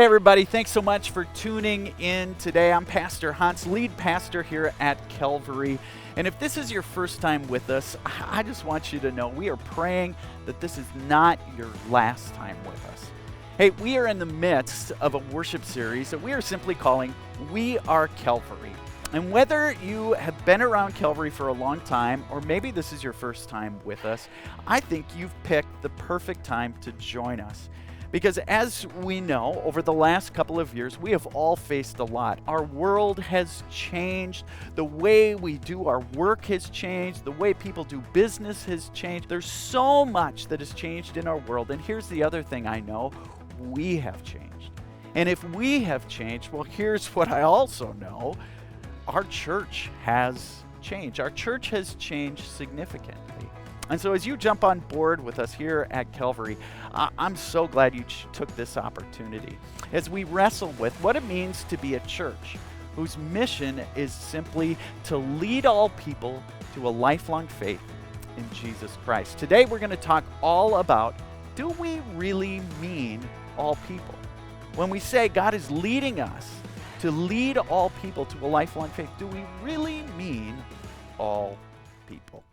Hey everybody, thanks so much for tuning in today. I'm Pastor Hans, lead pastor here at Calvary. And if this is your first time with us, I just want you to know we are praying that this is not your last time with us. Hey, we are in the midst of a worship series that we are simply calling We Are Calvary. And whether you have been around Calvary for a long time, or maybe this is your first time with us, I think you've picked the perfect time to join us. Because as we know, over the last couple of years, we have all faced a lot. Our world has changed. The way we do our work has changed. The way people do business has changed. There's so much that has changed in our world. And here's the other thing I know, we have changed. And if we have changed, well, here's what I also know. Our church has changed. Our church has changed significantly. And so as you jump on board with us here at Calvary, I'm so glad you took this opportunity as we wrestle with what it means to be a church whose mission is simply to lead all people to a lifelong faith in Jesus Christ. Today we're going to talk all about, do we really mean all people? When we say God is leading us to lead all people to a lifelong faith, do we really mean all people?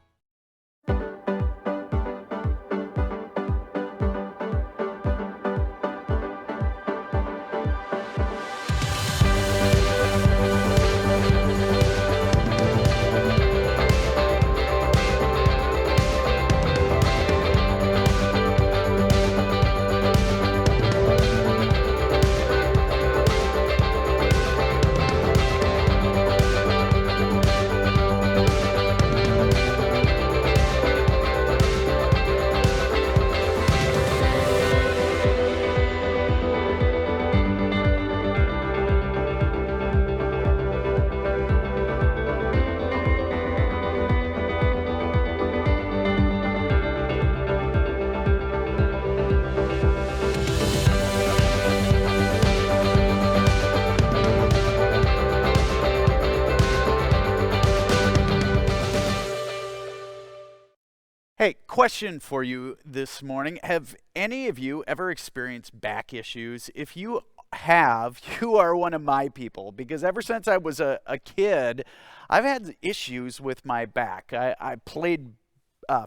Hey, question for you this morning. Have any of you ever experienced back issues? If you have, you are one of my people, because ever since I was a kid, I've had issues with my back. I played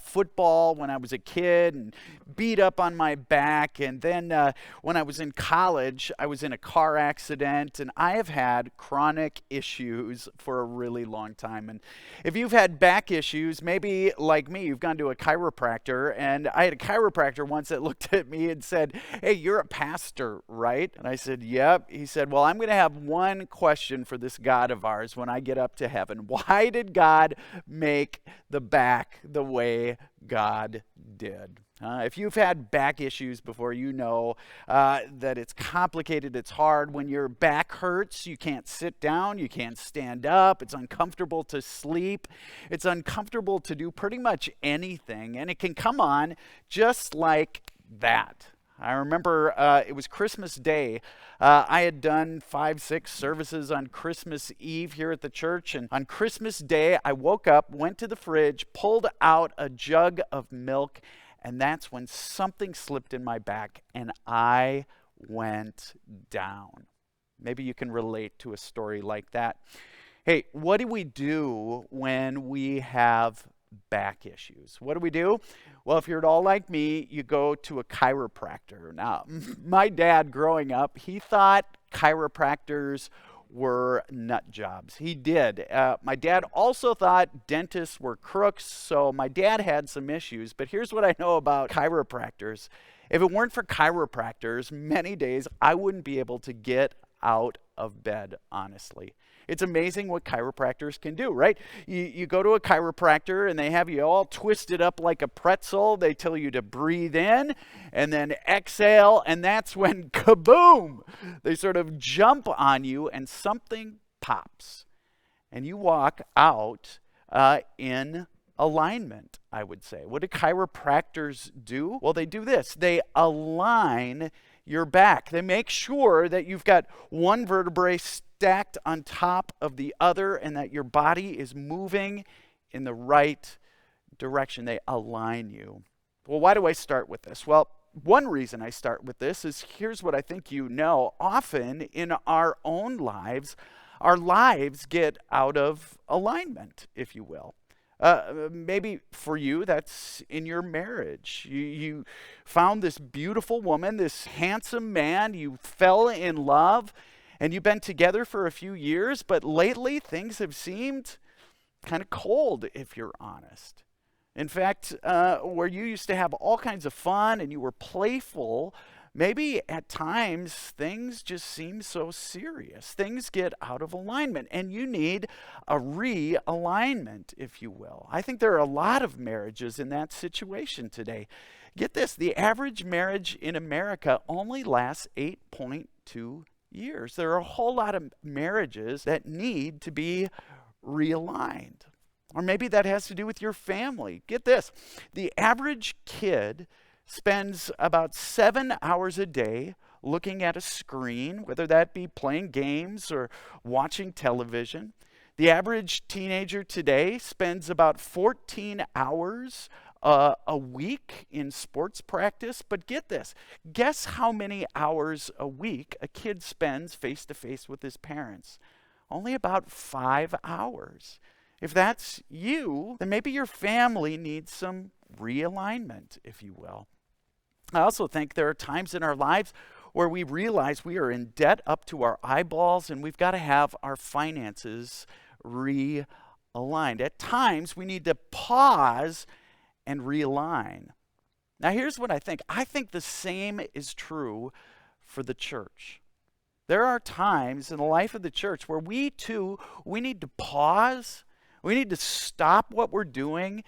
football when I was a kid and beat up on my back. And then when I was in college, I was in a car accident, and I have had chronic issues for a really long time. And if you've had back issues, maybe like me, you've gone to a chiropractor. And I had a chiropractor once that looked at me and said, "Hey, you're a pastor, right?" And I said, "Yep." He said, "Well, I'm going to have one question for this God of ours when I get up to heaven. Why did God make the back the way God did?" If you've had back issues before, you know that it's complicated, it's hard. When your back hurts, you can't sit down, you can't stand up, it's uncomfortable to sleep, it's uncomfortable to do pretty much anything, and it can come on just like that. I remember it was Christmas Day. I had done 5-6 services on Christmas Eve here at the church. And on Christmas Day, I woke up, went to the fridge, pulled out a jug of milk. And that's when something slipped in my back and I went down. Maybe you can relate to a story like that. Hey, what do we do when we have back issues? What do we do? Well, if you're at all like me, you go to a chiropractor. Now, my dad growing up, he thought chiropractors were nut jobs. He did. My dad also thought dentists were crooks, so my dad had some issues. But here's what I know about chiropractors. If it weren't for chiropractors, many days I wouldn't be able to get out of bed, honestly. It's amazing what chiropractors can do, right? You go to a chiropractor and they have you all twisted up like a pretzel. They tell you to breathe in and then exhale, and that's when kaboom! They sort of jump on you and something pops. And you walk out in alignment, I would say. What do chiropractors do? Well, they do this. They align your back. They make sure that you've got one vertebrae stacked on top of the other and that your body is moving in the right direction. They align you. Well, why do I start with this? Well, one reason I start with this is here's what I think you know. Often in our own lives, our lives get out of alignment, if you will. Maybe for you, that's in your marriage. You found this beautiful woman, this handsome man, you fell in love, and you've been together for a few years, but lately things have seemed kind of cold, if you're honest. In fact, where you used to have all kinds of fun and you were playful, maybe at times things just seem so serious. Things get out of alignment and you need a realignment, if you will. I think there are a lot of marriages in that situation today. Get this, the average marriage in America only lasts 8.2 years. There are a whole lot of marriages that need to be realigned. Or maybe that has to do with your family. Get this, the average kid spends about 7 hours a day looking at a screen, whether that be playing games or watching television. The average teenager today spends about 14 hours a week in sports practice. But get this, guess how many hours a week a kid spends face to face with his parents? Only about 5 hours. If that's you, then maybe your family needs some realignment, if you will. I also think there are times in our lives where we realize we are in debt up to our eyeballs and we've got to have our finances realigned. At times, we need to pause and realign. Now, here's what I think. I think the same is true for the church. There are times in the life of the church where we need to pause. We need to stop what we're doing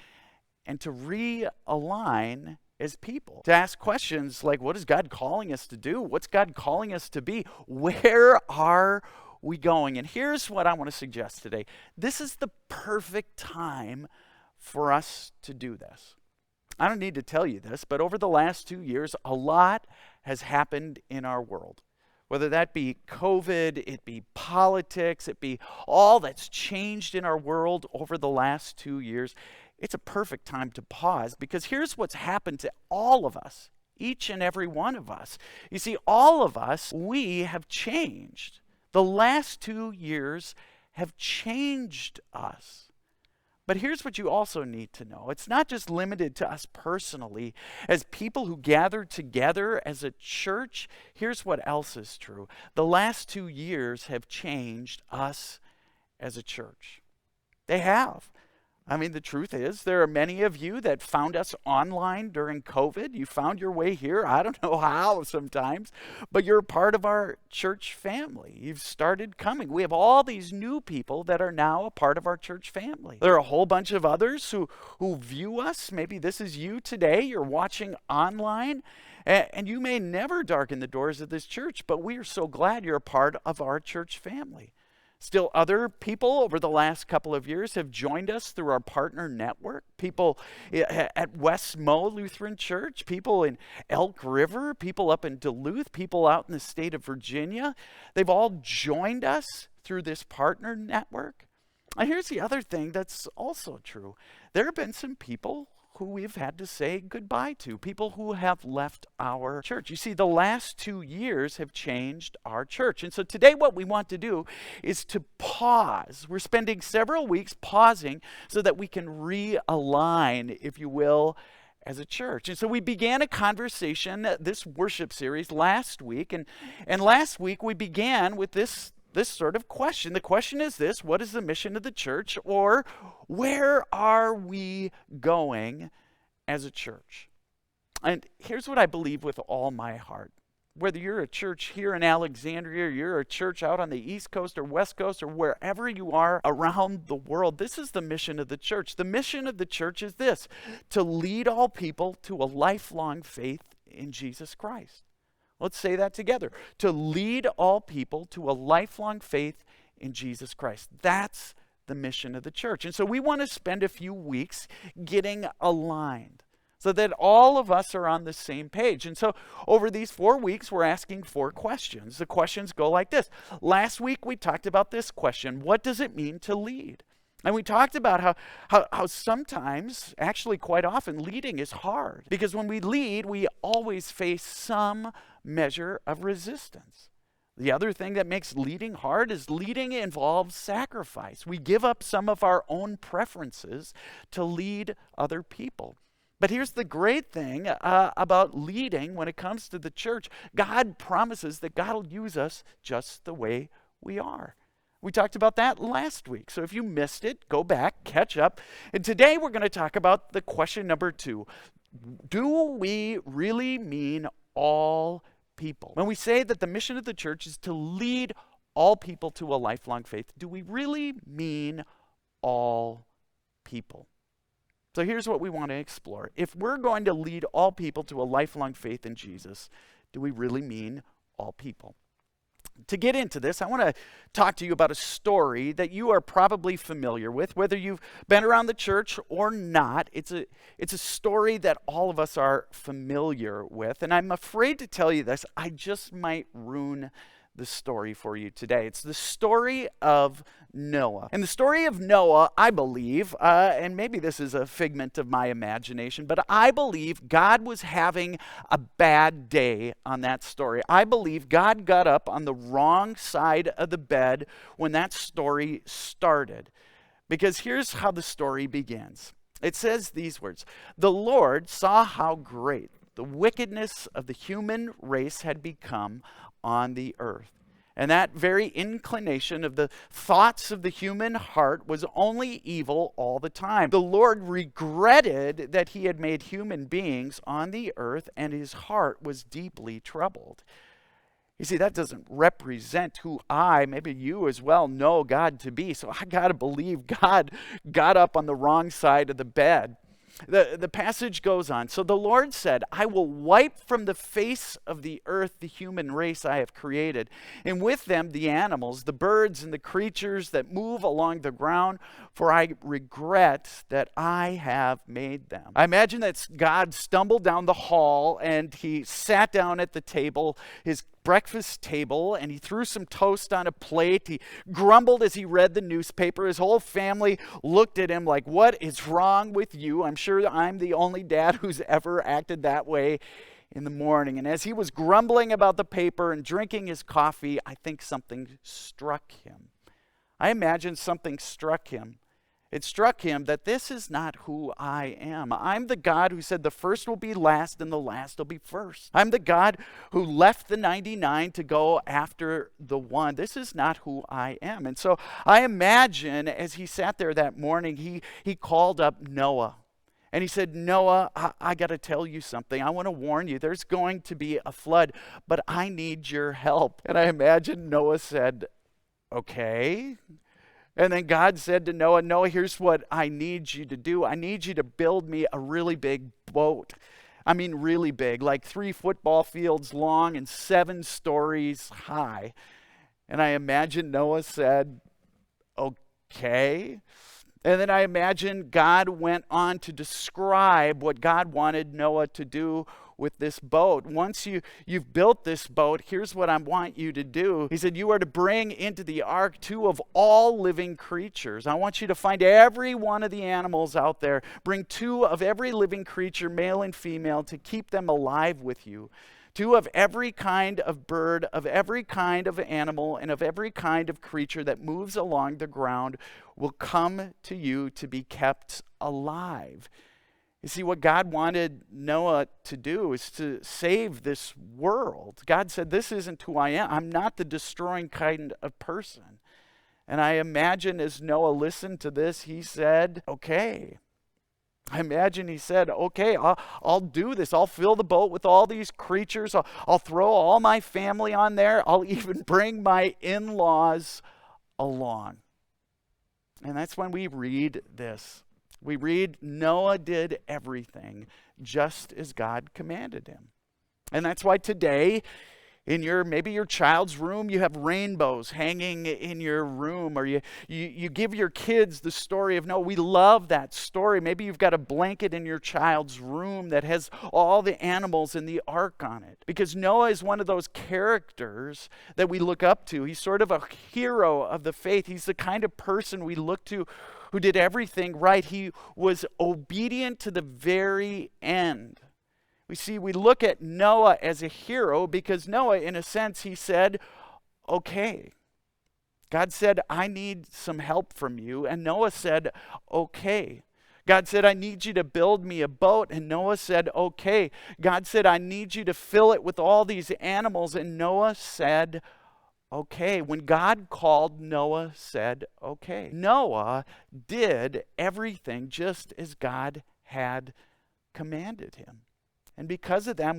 and to realign as people. To ask questions like, what is God calling us to do? What's God calling us to be? Where are we going? And here's what I want to suggest today. This is the perfect time for us to do this. I don't need to tell you this, but over the last 2 years, a lot has happened in our world. Whether that be COVID, it be politics, it be all that's changed in our world over the last 2 years, it's a perfect time to pause because here's what's happened to all of us, each and every one of us. You see, all of us, we have changed. The last 2 years have changed us. But here's what you also need to know. It's not just limited to us personally. As people who gather together as a church, here's what else is true. The last 2 years have changed us as a church. They have. I mean, the truth is, there are many of you that found us online during COVID. You found your way here. I don't know how sometimes, but you're a part of our church family. You've started coming. We have all these new people that are now a part of our church family. There are a whole bunch of others who view us. Maybe this is you today. You're watching online, and you may never darken the doors of this church, but we are so glad you're a part of our church family. Still, other people over the last couple of years have joined us through our partner network. People at West Mo Lutheran Church, people in Elk River, people up in Duluth, people out in the state of Virginia. They've all joined us through this partner network. And here's the other thing that's also true. There have been some people who we've had to say goodbye to, people who have left our church. You see, the last 2 years have changed our church. And so today what we want to do is to pause. We're spending several weeks pausing so that we can realign, if you will, as a church. And so we began a conversation, this worship series last week. And last week we began with this sort of question. The question is this: what is the mission of the church, or where are we going as a church? And here's what I believe with all my heart. Whether you're a church here in Alexandria, or you're a church out on the East Coast or West Coast, or wherever you are around the world, this is the mission of the church. The mission of the church is this: to lead all people to a lifelong faith in Jesus Christ. Let's say that together. To lead all people to a lifelong faith in Jesus Christ. That's the mission of the church. And so we want to spend a few weeks getting aligned so that all of us are on the same page. And so over these 4 weeks, we're asking 4 questions. The questions go like this. Last week, we talked about this question: what does it mean to lead? And we talked about how sometimes, actually quite often, leading is hard. Because when we lead, we always face some measure of resistance. The other thing that makes leading hard is leading involves sacrifice. We give up some of our own preferences to lead other people. But here's the great thing about leading when it comes to the church. God promises that God will use us just the way we are. We talked about that last week. So if you missed it, go back, catch up. And today we're going to talk about the question number 2. Do we really mean all people? When we say that the mission of the church is to lead all people to a lifelong faith, do we really mean all people? So here's what we want to explore. If we're going to lead all people to a lifelong faith in Jesus, do we really mean all people? To get into this, I want to talk to you about a story that you are probably familiar with, whether you've been around the church or not. It's a story that all of us are familiar with, and I'm afraid to tell you this, I just might ruin the story for you today. It's the story of Noah. And the story of Noah, I believe, and maybe this is a figment of my imagination, but I believe God was having a bad day on that story. I believe God got up on the wrong side of the bed when that story started. Because here's how the story begins. It says these words, "The Lord saw how great the wickedness of the human race had become on the earth. And that very inclination of the thoughts of the human heart was only evil all the time. The Lord regretted that he had made human beings on the earth, and his heart was deeply troubled." You see, that doesn't represent who maybe you as well, know God to be. So I got to believe God got up on the wrong side of the bed. The passage goes on. "So the Lord said, I will wipe from the face of the earth the human race I have created, and with them the animals, the birds, and the creatures that move along the ground, for I regret that I have made them." I imagine that God stumbled down the hall and he sat down at the table, his breakfast table, and he threw some toast on a plate. He grumbled as he read the newspaper. His whole family looked at him like, "What is wrong with you?" I'm sure I'm the only dad who's ever acted that way in the morning. And as he was grumbling about the paper and drinking his coffee, I think something struck him. I imagine something struck him. It struck him that this is not who I am. I'm the God who said the first will be last and the last will be first. I'm the God who left the 99 to go after the one. This is not who I am. And so I imagine as he sat there that morning, he called up Noah. And he said, "Noah, I got to tell you something. I want to warn you. There's going to be a flood, but I need your help." And I imagine Noah said, "Okay." And then God said to Noah, "Noah, here's what I need you to do. I need you to build me a really big boat. I mean really big, like 3 football fields long and 7 stories high." And I imagine Noah said, "Okay." And then I imagine God went on to describe what God wanted Noah to do with this boat. "Once you've built this boat, here's what I want you to do." He said, "You are to bring into the ark 2 of all living creatures. I want you to find every one of the animals out there. Bring 2 of every living creature, male and female, to keep them alive with you. 2 of every kind of bird, of every kind of animal, and of every kind of creature that moves along the ground will come to you to be kept alive." You see, what God wanted Noah to do is to save this world. God said, "This isn't who I am. I'm not the destroying kind of person." And I imagine as Noah listened to this, he said, "Okay." I imagine he said, "Okay, I'll do this. I'll fill the boat with all these creatures. I'll throw all my family on there. I'll even bring my in-laws along." And that's when we read this. We read Noah did everything just as God commanded him. And that's why today In maybe your child's room, you have rainbows hanging in your room, or you give your kids the story of Noah. We love that story. Maybe you've got a blanket in your child's room that has all the animals in the ark on it. Because Noah is one of those characters that we look up to. He's sort of a hero of the faith. He's the kind of person we look to who did everything right. He was obedient to the very end. We look at Noah as a hero because Noah, in a sense, he said, okay. God said, I need some help from you. And Noah said, okay. God said, I need you to build me a boat. And Noah said, okay. God said, I need you to fill it with all these animals. And Noah said, okay. When God called, Noah said, okay. Noah did everything just as God had commanded him. And because of that,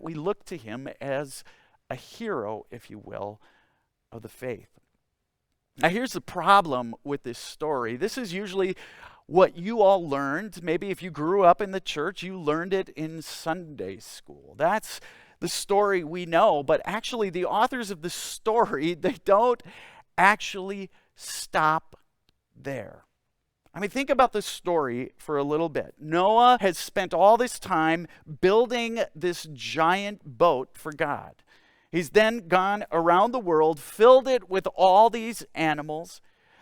we look to him as a hero, if you will, of the faith. Now, here's the problem with this story. This is usually what you all learned. Maybe if you grew up in the church, you learned it in Sunday school. That's the story we know. But actually, the authors of the story, they don't actually stop there. I mean, think about this story for a little bit. Noah has spent all this time building this giant boat for God. He's then gone around the world, filled it with all these animals.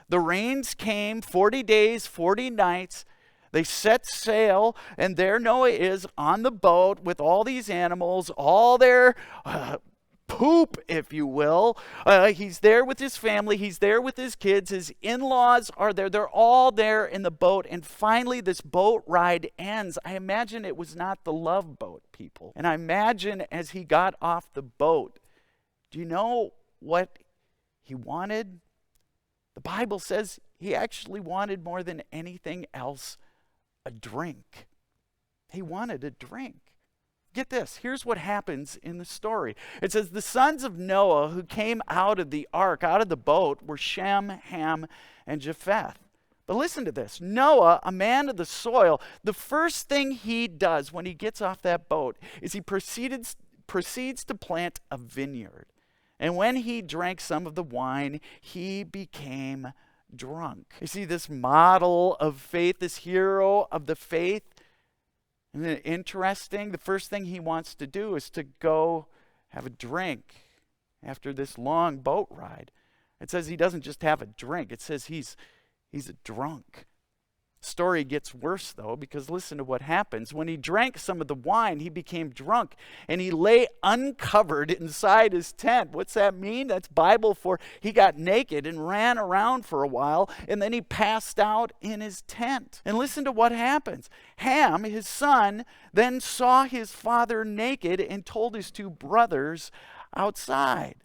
The rains came, 40 days, 40 nights. They set sail, and there Noah is on the boat with all these animals, all their poop, if you will. He's there with his family. He's there with his kids. His in-laws are there. They're all there in the boat. And finally, this boat ride ends. I imagine it was not the Love Boat, people. And I imagine as he got off the boat, do you know what he wanted? The Bible says he actually wanted more than anything else a drink. He wanted a drink. Get this, here's what happens in the story. It says, the sons of Noah who came out of the ark, out of the boat, were Shem, Ham, and Japheth. But listen to this. Noah, a man of the soil, the first thing he does when he gets off that boat is he proceeds to plant a vineyard. And when he drank some of the wine, he became drunk. You see, this model of faith, this hero of the faith, isn't it interesting? The first thing he wants to do is to go have a drink after this long boat ride. It says he doesn't just have a drink. It says he's a drunk. Story gets worse, though, because listen to what happens. When he drank some of the wine, he became drunk, and he lay uncovered inside his tent. What's that mean? That's Bible for he got naked and ran around for a while, and then he passed out in his tent. And listen to what happens. Ham, his son, then saw his father naked and told his two brothers outside.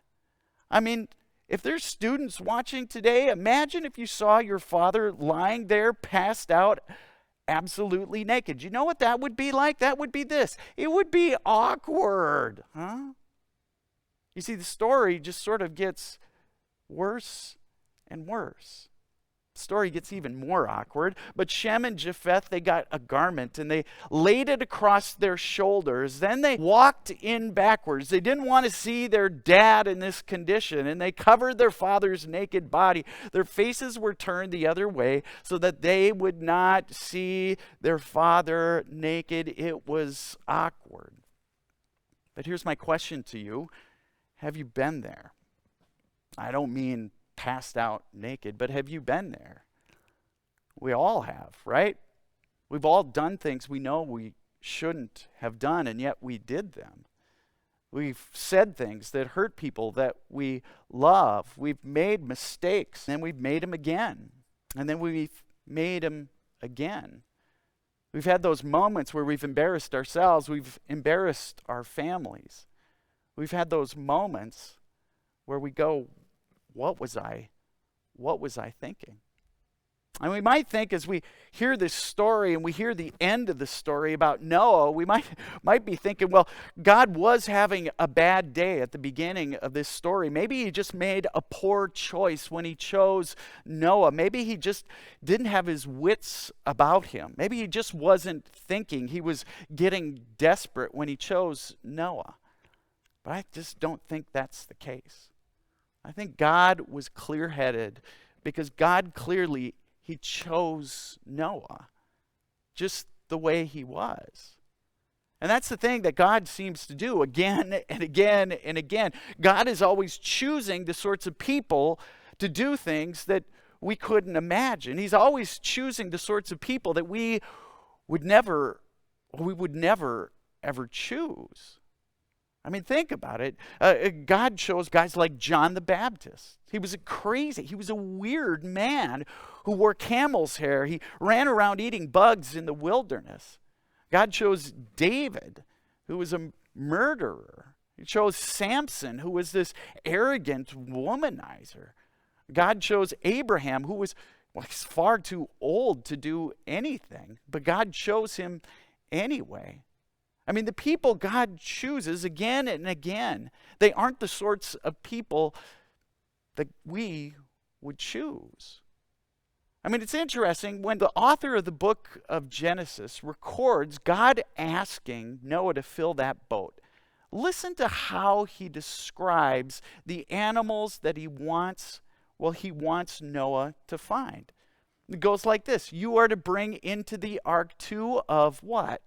I mean, if there's students watching today, imagine if you saw your father lying there, passed out, absolutely naked. You know what that would be like? That would be this. It would be awkward, huh? You see, the story just sort of gets worse and worse. The story gets even more awkward. But Shem and Japheth, they got a garment and they laid it across their shoulders. Then they walked in backwards. They didn't want to see their dad in this condition, and they covered their father's naked body. Their faces were turned the other way so that they would not see their father naked. It was awkward. But here's my question to you. Have you been there? I don't mean passed out naked, but have you been there? We all have, right? We've all done things we know we shouldn't have done, and yet we did them. We've said things that hurt people that we love. We've made mistakes, and we've made them again, and then we've made them again. We've had those moments where we've embarrassed ourselves. We've embarrassed our families. We've had those moments where we go, what was I thinking? And we might think as we hear this story and we hear the end of the story about Noah, we might be thinking, well, God was having a bad day at the beginning of this story. Maybe he just made a poor choice when he chose Noah. Maybe he just didn't have his wits about him. Maybe he just wasn't thinking. He was getting desperate when he chose Noah. But I just don't think that's the case. I think God was clear-headed because God clearly, he chose Noah just the way he was. And that's the thing that God seems to do again and again and again. God is always choosing the sorts of people to do things that we couldn't imagine. He's always choosing the sorts of people that we would never ever choose. I mean, think about it. God chose guys like John the Baptist. He was a weird man who wore camel's hair. He ran around eating bugs in the wilderness. God chose David, who was a murderer. He chose Samson, who was this arrogant womanizer. God chose Abraham, who was he's far too old to do anything, but God chose him anyway. I mean, the people God chooses again and again, they aren't the sorts of people that we would choose. I mean, it's interesting when the author of the book of Genesis records God asking Noah to fill that boat. Listen to how he describes the animals that he wants Noah to find. It goes like this: you are to bring into the ark 2 of what?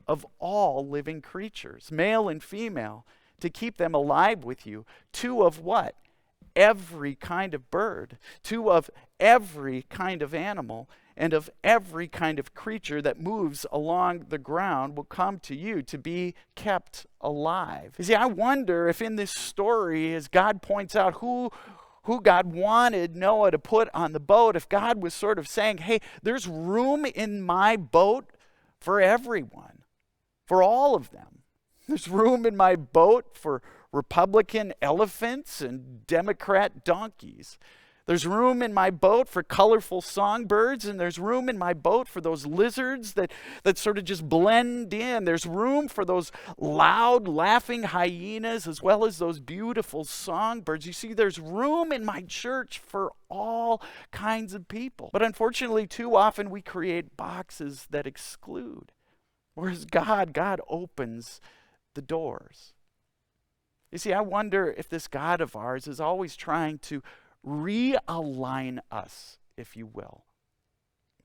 Of all living creatures, male and female, to keep them alive with you. 2 of what? Every kind of bird. 2 of every kind of animal, and of every kind of creature that moves along the ground will come to you to be kept alive. You see, I wonder if in this story, as God points out who God wanted Noah to put on the boat, if God was sort of saying, hey, there's room in my boat for everyone, for all of them. There's room in my boat for Republican elephants and Democrat donkeys. There's room in my boat for colorful songbirds, and there's room in my boat for those lizards that sort of just blend in. There's room for those loud, laughing hyenas as well as those beautiful songbirds. You see, there's room in my church for all kinds of people. But unfortunately, too often we create boxes that exclude. Whereas God opens the doors. You see, I wonder if this God of ours is always trying to realign us, if you will.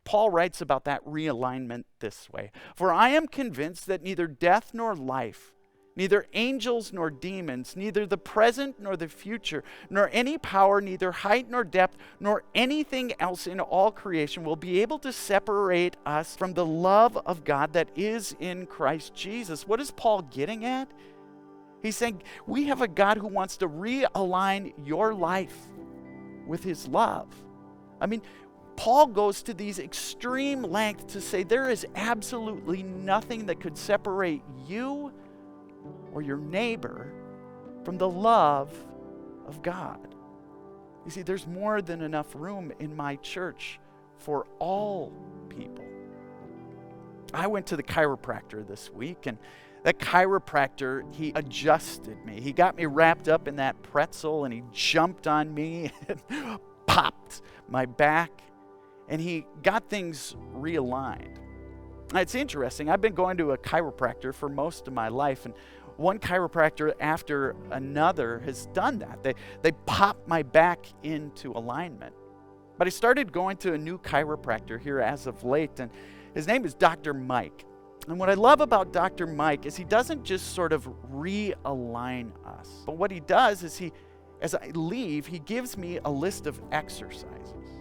Paul writes about that realignment this way: for I am convinced that neither death nor life, neither angels nor demons, neither the present nor the future, nor any power, neither height nor depth, nor anything else in all creation will be able to separate us from the love of God that is in Christ Jesus. What is Paul getting at? He's saying we have a God who wants to realign your life with his love. I mean, Paul goes to these extreme lengths to say there is absolutely nothing that could separate you or your neighbor from the love of God. You see, there's more than enough room in my church for all people. I went to the chiropractor this week, and that chiropractor, he adjusted me. He got me wrapped up in that pretzel, and he jumped on me and popped my back, and he got things realigned. Now, it's interesting. I've been going to a chiropractor for most of my life, and one chiropractor after another has done that. They popped my back into alignment. But I started going to a new chiropractor here as of late, and his name is Dr. Mike. And what I love about Dr. Mike is he doesn't just sort of realign us. But what he does is as I leave, he gives me a list of exercises.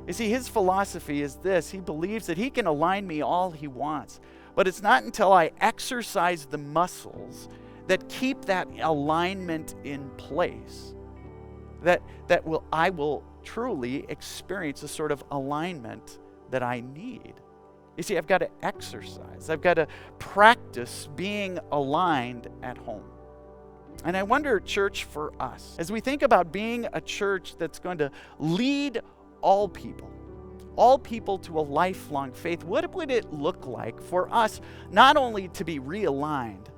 You see, his philosophy is this: he believes that he can align me all he wants, but it's not until I exercise the muscles that keep that alignment in place that I will truly experience the sort of alignment that I need. You see, I've got to exercise. I've got to practice being aligned at home. And I wonder, church, for us, as we think about being a church that's going to lead all people to a lifelong faith, what would it look like for us not only to be realigned,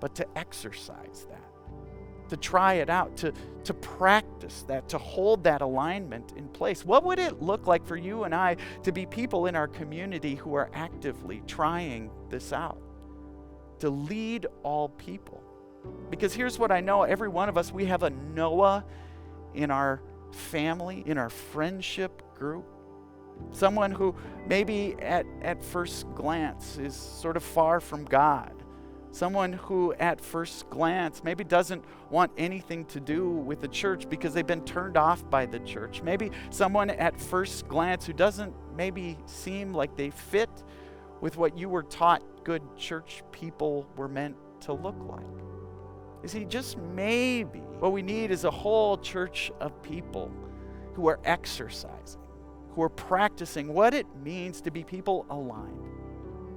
but to exercise that, to try it out, to practice that, to hold that alignment in place? What would it look like for you and I to be people in our community who are actively trying this out, to lead all people? Because here's what I know. Every one of us, we have a Noah in our family, in our friendship group. Someone who maybe at first glance is sort of far from God. Someone who at first glance maybe doesn't want anything to do with the church because they've been turned off by the church. Maybe someone at first glance who doesn't maybe seem like they fit with what you were taught good church people were meant to look like. You see, just maybe what we need is a whole church of people who are exercising, who are practicing what it means to be people aligned.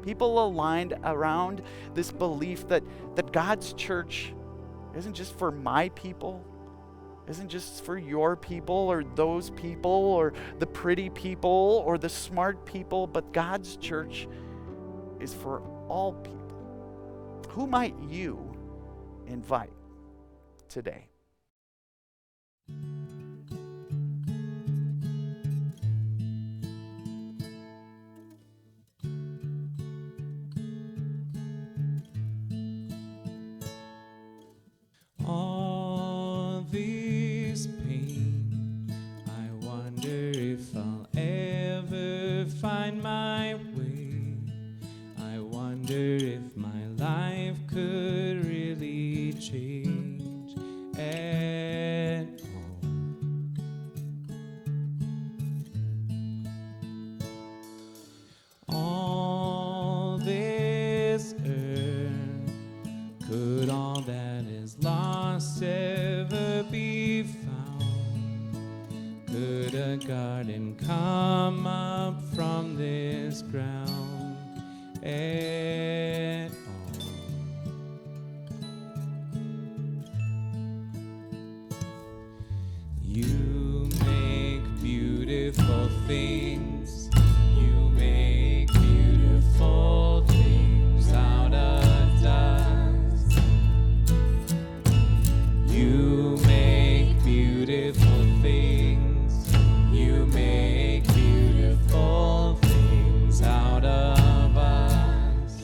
People aligned around this belief that God's church isn't just for my people, isn't just for your people or those people or the pretty people or the smart people, but God's church is for all people. Who might you invite today? All this pain, I wonder if I'll ever find my way. I wonder if my life could really change at all. All this earth, could all that is lost ever be found? Could a garden come up from this ground at all? You make beautiful things. You make beautiful things out of dust. You make beautiful things. You make beautiful things out of us.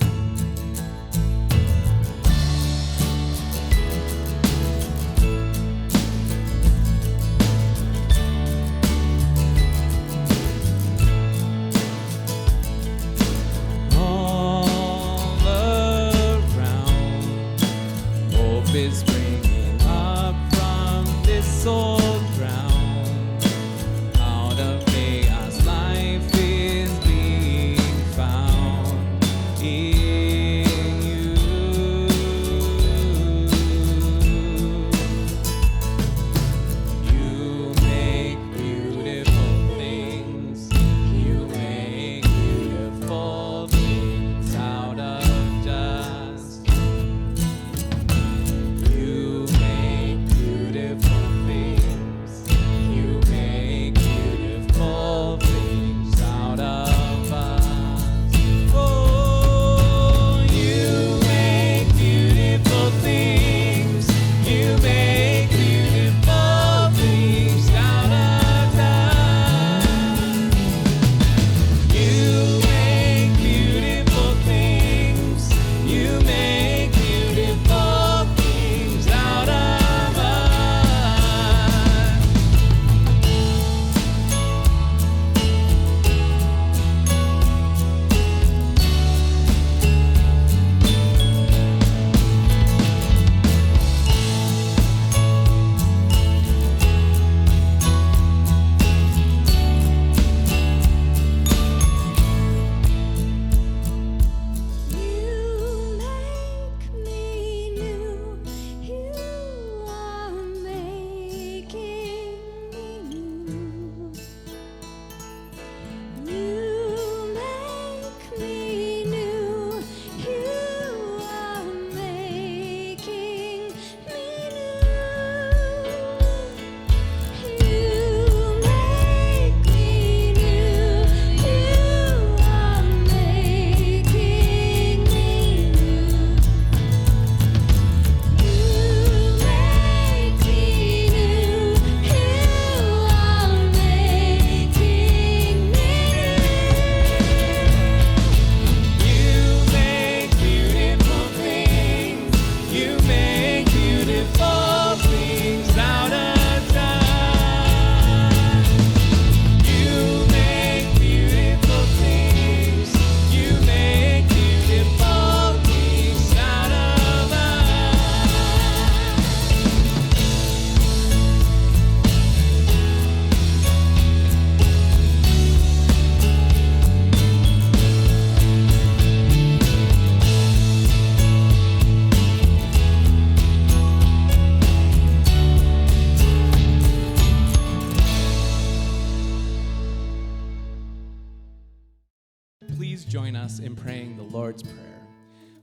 join us in praying the Lord's Prayer.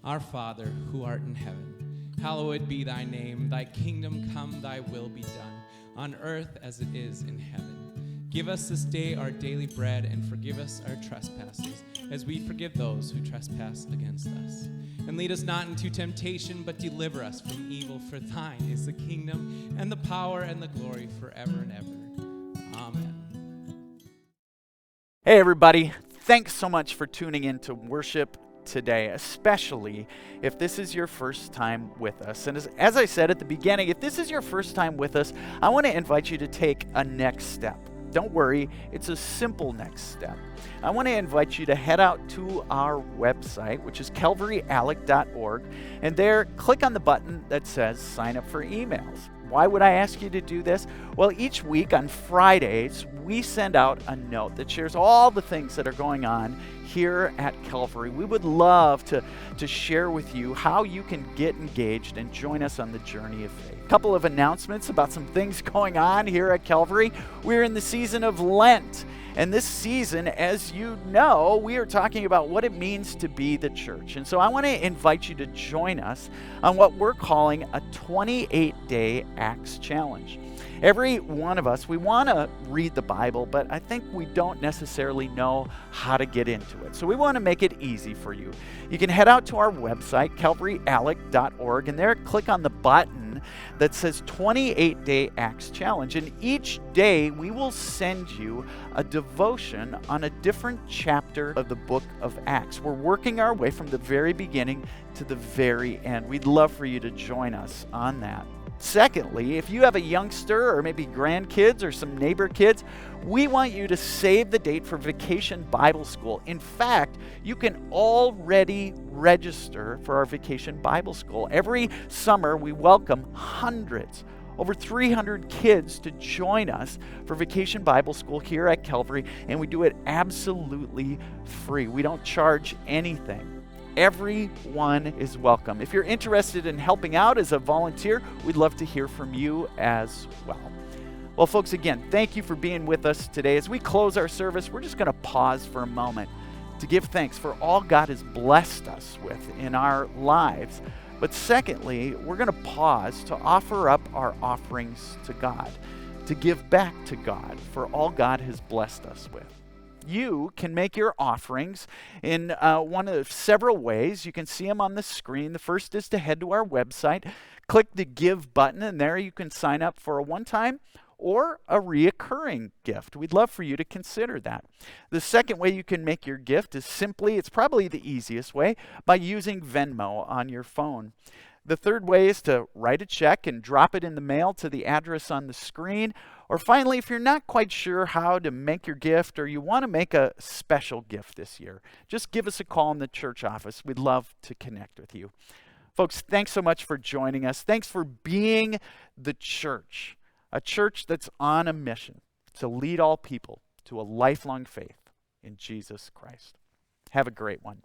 Our Father, who art in heaven, hallowed be thy name. Thy kingdom come, thy will be done, on earth as it is in heaven. Give us this day our daily bread, and forgive us our trespasses, as we forgive those who trespass against us. And lead us not into temptation, but deliver us from evil. For thine is the kingdom, and the power, and the glory forever and ever. Amen. Hey, everybody. Thanks so much for tuning in to worship today, especially if this is your first time with us. And as I said at the beginning, if this is your first time with us, I want to invite you to take a next step. Don't worry, it's a simple next step. I want to invite you to head out to our website, which is calvaryalec.org, and there, click on the button that says sign up for emails. Why would I ask you to do this? Well, each week on Fridays, we send out a note that shares all the things that are going on here at Calvary. We would love to share with you how you can get engaged and join us on the journey of faith. A couple of announcements about some things going on here at Calvary. We're in the season of Lent. And this season, as you know, we are talking about what it means to be the church. And so I want to invite you to join us on what we're calling a 28-day Acts Challenge. Every one of us, we want to read the Bible, but I think we don't necessarily know how to get into it. So we want to make it easy for you. You can head out to our website, calvaryalec.org, and there click on the button that says 28-Day Acts Challenge. And each day we will send you a devotion on a different chapter of the book of Acts. We're working our way from the very beginning to the very end. We'd love for you to join us on that. Secondly, if you have a youngster or maybe grandkids or some neighbor kids, we want you to save the date for Vacation Bible School. In fact, you can already register for our Vacation Bible School. Every summer, we welcome hundreds, over 300 kids to join us for Vacation Bible School here at Calvary, and we do it absolutely free. We don't charge anything. Everyone is welcome. If you're interested in helping out as a volunteer, we'd love to hear from you as well. Well, folks, again, thank you for being with us today. As we close our service, we're just going to pause for a moment to give thanks for all God has blessed us with in our lives. But secondly, we're going to pause to offer up our offerings to God, to give back to God for all God has blessed us with. You can make your offerings in one of several ways. You can see them on the screen. The first is to head to our website, click the Give button, and there you can sign up for a one-time or a reoccurring gift. We'd love for you to consider that. The second way you can make your gift is simply, it's probably the easiest way, by using Venmo on your phone. The third way is to write a check and drop it in the mail to the address on the screen. Or finally, if you're not quite sure how to make your gift or you want to make a special gift this year, just give us a call in the church office. We'd love to connect with you. Folks, thanks so much for joining us. Thanks for being the church, a church that's on a mission to lead all people to a lifelong faith in Jesus Christ. Have a great one.